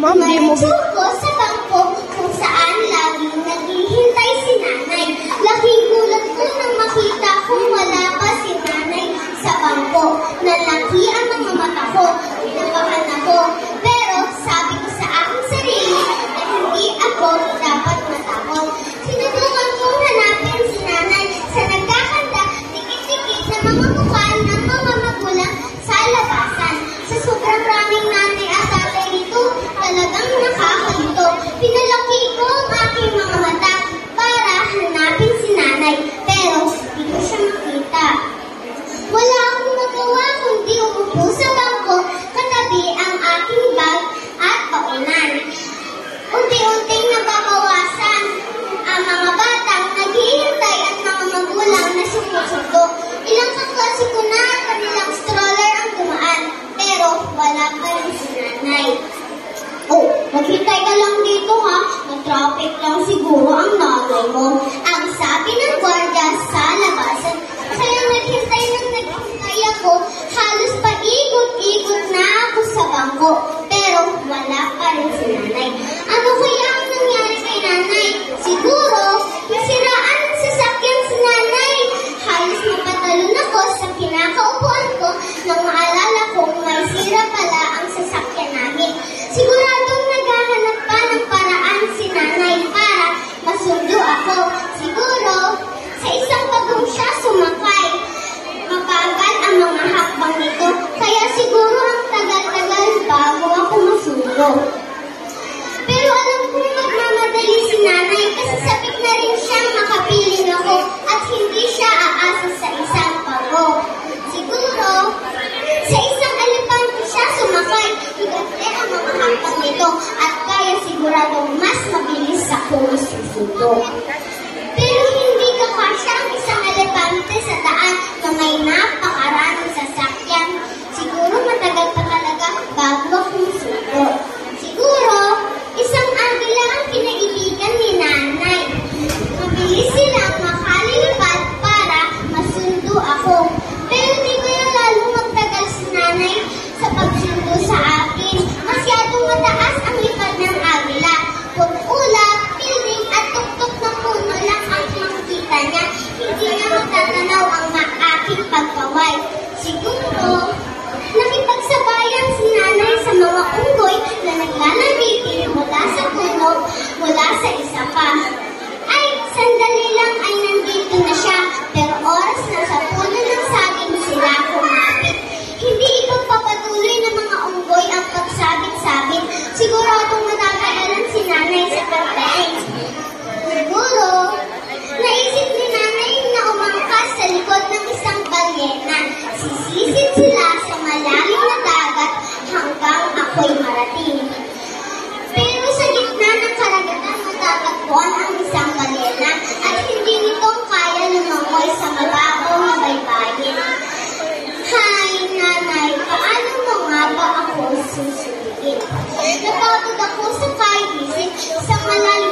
Ma'am, di mo... Ko sa bangko kung saan laging naghihintay si nanay. Laking gulat ko nang makita kong wala pa si nanay sa bangko. Nalaki ang mga mata ko, nabahan ako. Pero sabi ko sa aking sarili na hindi ako dapat matakot. Sinubukan kong hanapin si nanay sa nagkakanda, tikit-tikit na mga mukha ng mga magulang sa labasan. Sa sobrang raming nanay at tatay nito, talagang nakakalito. Pinalaki ko ang aking mga mata para hanapin si nanay, pero hindi ko siya makita. Wala akong magawa kundi umupo sa bangko katabi ang aking bag at paunan. Unti-unting nababawasan ang mga batang naghihintay at mga magulang na sumusundo. Ilang kaklase ko na at kanilang stroller ang dumaan, pero wala pa rin si nanay. Oh, maghintay ka lang dito ha. Mag-traffic lang siguro ang nanay mo. Ang sabi ng gwardiya sa labasan. Kaya naghintay ako. Halos paikot-ikot na ako sa bangko. Pero wala pa rin si nanay. Ano kaya ang nangyari kay nanay? Siguro, nasiraan ang sasakyan si nanay. Halos mapatalon ako sa kinakaupuan ko nang maalala kong may sira pala ang sasakyan namin. Siguradong naghahanap pa ng paraan si nanay para masundo ako. Siguro, sa isang bagong siya sumakay. Mabagal ang mga hakbang nito, kaya siguro ang tagal-tagal bago ako masundo. Pero alam kong magmamadali si nanay kasi sabik na rin siyang makapiling ako at hindi siya aasa sa isang pako. Siguro, sa isang alipante siya sumakay, higante ang mga hakbang nito at kaya siguradong mas mabilis ako masusundo. Pero hindi kakasya ang isang elepante sa daan na may napakaraming sasakyan. Siguro matagal pa talaga bago ako masundo. Siguro, isang agila ang kinaibigan ni nanay. Mabilis silang makalilipad para masundo ako. Pero di kaya lalo magtagal si nanay sa pagsundo sa akin. Masyadong mataas ang lipad ng agila. Kung ulap, piling at tuktok ng puno lang ang makikita niya, hindi niya matatanaw ang aking pagkaway. Siguro, nakipagsabayan si nanay sa mga unggoy na naglalabitin mula sa puno, mula sa isa pa. Ay, sandali lang ay nandito na siya, pero oras na sa puno ng saging sila kumapit. Hindi ito papatuloy ng mga unggoy ang pagsabit-sabit. Siguradong matagalan si nanay sa pagkain. Siguro, naisip ni nanay na umangkas sa likod ng isang balyena. Sisisid sila sa malalim na dagat hanggang ako'y marating. Pero sa gitna ng karagatan matatagpuan ang isang balyena at hindi nito kaya lumangoy sa mababaw na baybayin. Hay, nanay, paano mo nga ba ako susundin? Napagod ako sa kaibisin sa malalim